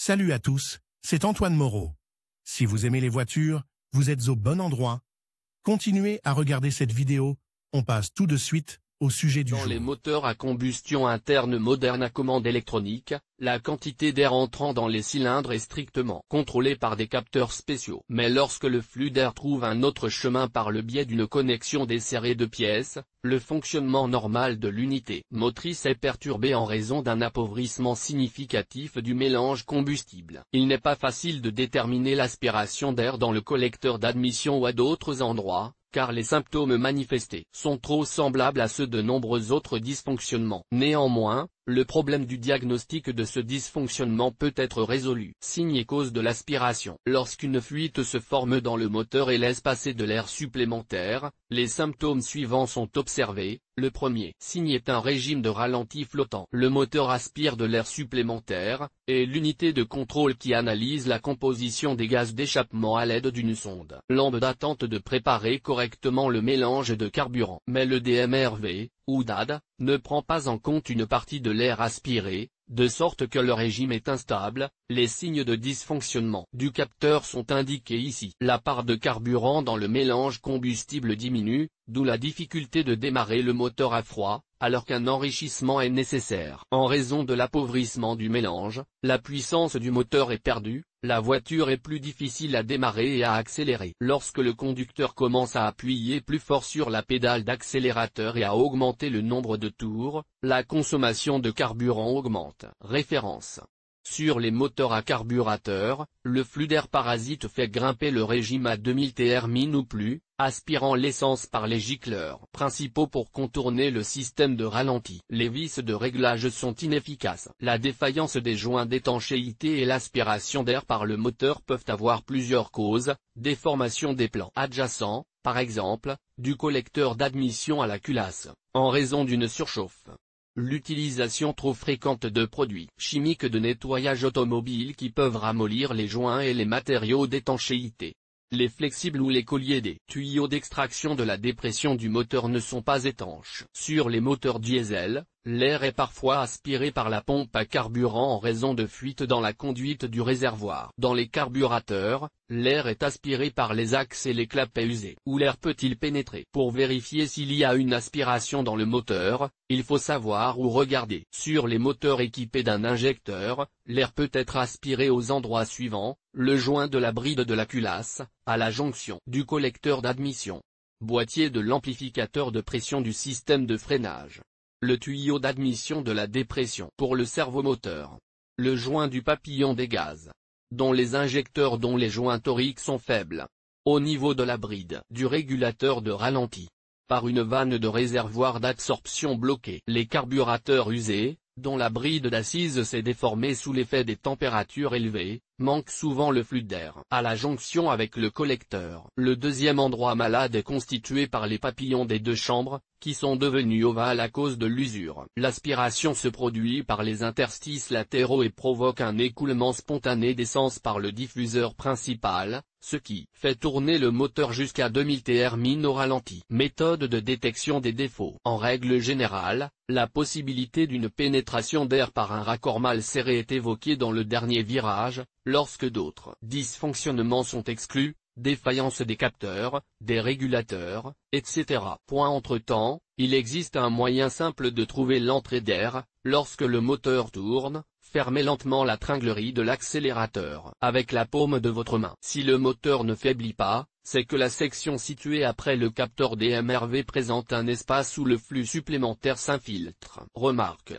Salut à tous, c'est Antoine Moreau. Si vous aimez les voitures, vous êtes au bon endroit. Continuez à regarder cette vidéo, on passe tout de suite au sujet du jour. Dans les moteurs à combustion interne modernes à commande électronique, la quantité d'air entrant dans les cylindres est strictement contrôlée par des capteurs spéciaux. Mais lorsque le flux d'air trouve un autre chemin par le biais d'une connexion desserrée de pièces, le fonctionnement normal de l'unité motrice est perturbé en raison d'un appauvrissement significatif du mélange combustible. Il n'est pas facile de déterminer l'aspiration d'air dans le collecteur d'admission ou à d'autres endroits, car les symptômes manifestés sont trop semblables à ceux de nombreux autres dysfonctionnements. Néanmoins, le problème du diagnostic de ce dysfonctionnement peut être résolu. Signes et causes de l'aspiration. Lorsqu'une fuite se forme dans le moteur et laisse passer de l'air supplémentaire, les symptômes suivants sont observés. Le premier signe est un régime de ralenti flottant. Le moteur aspire de l'air supplémentaire, et l'unité de contrôle qui analyse la composition des gaz d'échappement à l'aide d'une sonde lambda tente de préparer correctement le mélange de carburant. Mais le DMRV, ou DAD, ne prend pas en compte une partie de l'air aspiré, de sorte que le régime est instable. Les signes de dysfonctionnement du capteur sont indiqués ici. La part de carburant dans le mélange combustible diminue, d'où la difficulté de démarrer le moteur à froid, alors qu'un enrichissement est nécessaire. En raison de l'appauvrissement du mélange, la puissance du moteur est perdue, la voiture est plus difficile à démarrer et à accélérer. Lorsque le conducteur commence à appuyer plus fort sur la pédale d'accélérateur et à augmenter le nombre de tours, la consommation de carburant augmente. Référence. Sur les moteurs à carburateur, le flux d'air parasite fait grimper le régime à 2000 TR-min ou plus, aspirant l'essence par les gicleurs principaux pour contourner le système de ralenti. Les vis de réglage sont inefficaces. La défaillance des joints d'étanchéité et l'aspiration d'air par le moteur peuvent avoir plusieurs causes: déformation des plans adjacents, par exemple, du collecteur d'admission à la culasse, en raison d'une surchauffe. L'utilisation trop fréquente de produits chimiques de nettoyage automobile qui peuvent ramollir les joints et les matériaux d'étanchéité. Les flexibles ou les colliers des tuyaux d'extraction de la dépression du moteur ne sont pas étanches. Sur les moteurs diesel, l'air est parfois aspiré par la pompe à carburant en raison de fuites dans la conduite du réservoir. Dans les carburateurs, l'air est aspiré par les axes et les clapets usés. Où l'air peut-il pénétrer? Pour vérifier s'il y a une aspiration dans le moteur, il faut savoir où regarder. Sur les moteurs équipés d'un injecteur, l'air peut être aspiré aux endroits suivants: le joint de la bride de la culasse, à la jonction du collecteur d'admission, boîtier de l'amplificateur de pression du système de freinage, le tuyau d'admission de la dépression pour le servomoteur, le joint du papillon des gaz, dont les injecteurs dont les joints toriques sont faibles, au niveau de la bride du régulateur de ralenti, par une vanne de réservoir d'absorption bloquée. Les carburateurs usés, dont la bride d'assise s'est déformée sous l'effet des températures élevées, manquent souvent le flux d'air à la jonction avec le collecteur. Le deuxième endroit malade est constitué par les papillons des deux chambres, qui sont devenus ovales à cause de l'usure. L'aspiration se produit par les interstices latéraux et provoque un écoulement spontané d'essence par le diffuseur principal, ce qui fait tourner le moteur jusqu'à 2000 TR-min au ralenti. Méthode de détection des défauts. En règle générale, la possibilité d'une pénétration d'air par un raccord mal serré est évoquée dans le dernier virage. Lorsque d'autres dysfonctionnements sont exclus, défaillance des capteurs, des régulateurs, etc. Entre-temps, il existe un moyen simple de trouver l'entrée d'air. Lorsque le moteur tourne, fermez lentement la tringlerie de l'accélérateur avec la paume de votre main. Si le moteur ne faiblit pas, c'est que la section située après le capteur DMRV présente un espace où le flux supplémentaire s'infiltre. Remarque.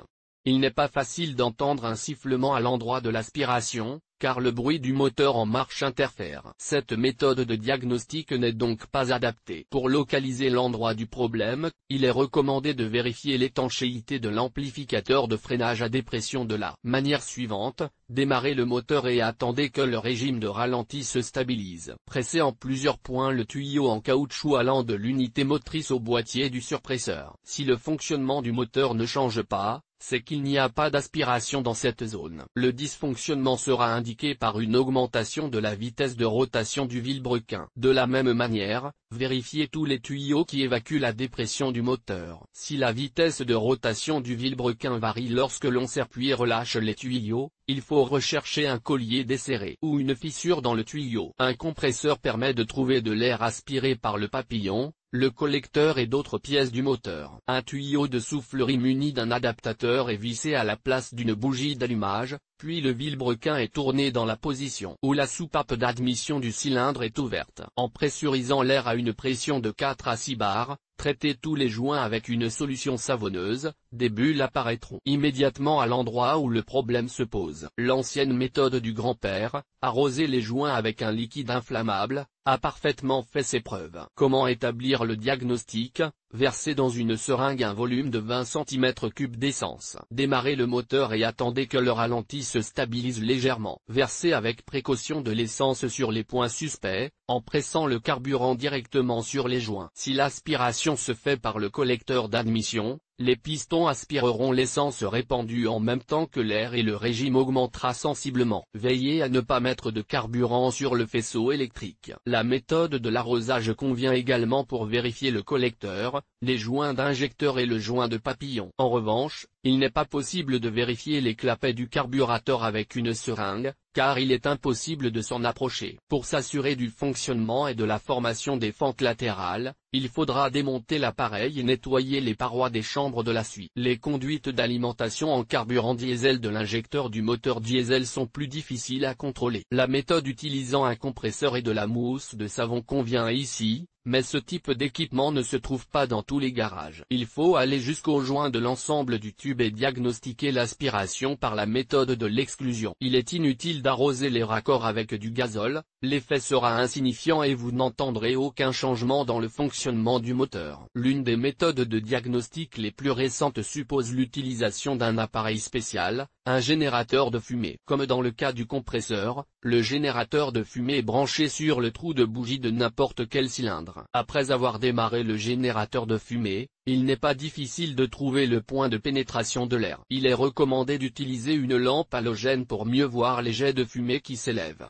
Il n'est pas facile d'entendre un sifflement à l'endroit de l'aspiration, car le bruit du moteur en marche interfère. Cette méthode de diagnostic n'est donc pas adaptée. Pour localiser l'endroit du problème, il est recommandé de vérifier l'étanchéité de l'amplificateur de freinage à dépression de la manière suivante: démarrez le moteur et attendez que le régime de ralenti se stabilise. Pressez en plusieurs points le tuyau en caoutchouc allant de l'unité motrice au boîtier du surpresseur. Si le fonctionnement du moteur ne change pas, c'est qu'il n'y a pas d'aspiration dans cette zone. Le dysfonctionnement sera indiqué par une augmentation de la vitesse de rotation du vilebrequin. De la même manière, vérifiez tous les tuyaux qui évacuent la dépression du moteur. Si la vitesse de rotation du vilebrequin varie lorsque l'on s'appuie et relâche les tuyaux, il faut rechercher un collier desserré ou une fissure dans le tuyau. Un compresseur permet de trouver de l'air aspiré par le papillon, le collecteur et d'autres pièces du moteur. Un tuyau de soufflerie muni d'un adaptateur est vissé à la place d'une bougie d'allumage, puis le vilebrequin est tourné dans la position où la soupape d'admission du cylindre est ouverte. En pressurisant l'air à une pression de 4 à 6 bars, traitez tous les joints avec une solution savonneuse, des bulles apparaîtront immédiatement à l'endroit où le problème se pose. L'ancienne méthode du grand-père, arroser les joints avec un liquide inflammable, a parfaitement fait ses preuves. Comment établir le diagnostic? Versez dans une seringue un volume de 20 cm3 d'essence. Démarrez le moteur et attendez que le ralenti se stabilise légèrement. Versez avec précaution de l'essence sur les points suspects, en pressant le carburant directement sur les joints. Si l'aspiration se fait par le collecteur d'admission, les pistons aspireront l'essence répandue en même temps que l'air et le régime augmentera sensiblement. Veillez à ne pas mettre de carburant sur le faisceau électrique. La méthode de l'arrosage convient également pour vérifier le collecteur, les joints d'injecteur et le joint de papillon. En revanche, il n'est pas possible de vérifier les clapets du carburateur avec une seringue, car il est impossible de s'en approcher. Pour s'assurer du fonctionnement et de la formation des fentes latérales, il faudra démonter l'appareil et nettoyer les parois des chambres de la suie. Les conduites d'alimentation en carburant diesel de l'injecteur du moteur diesel sont plus difficiles à contrôler. La méthode utilisant un compresseur et de la mousse de savon convient ici, mais ce type d'équipement ne se trouve pas dans tous les garages. Il faut aller jusqu'au joint de l'ensemble du tube et diagnostiquer l'aspiration par la méthode de l'exclusion. Il est inutile d'arroser les raccords avec du gazole, l'effet sera insignifiant et vous n'entendrez aucun changement dans le fonctionnement du moteur. L'une des méthodes de diagnostic les plus récentes suppose l'utilisation d'un appareil spécial, un générateur de fumée. Comme dans le cas du compresseur, le générateur de fumée est branché sur le trou de bougie de n'importe quel cylindre. Après avoir démarré le générateur de fumée, il n'est pas difficile de trouver le point de pénétration de l'air. Il est recommandé d'utiliser une lampe halogène pour mieux voir les jets de fumée qui s'élèvent.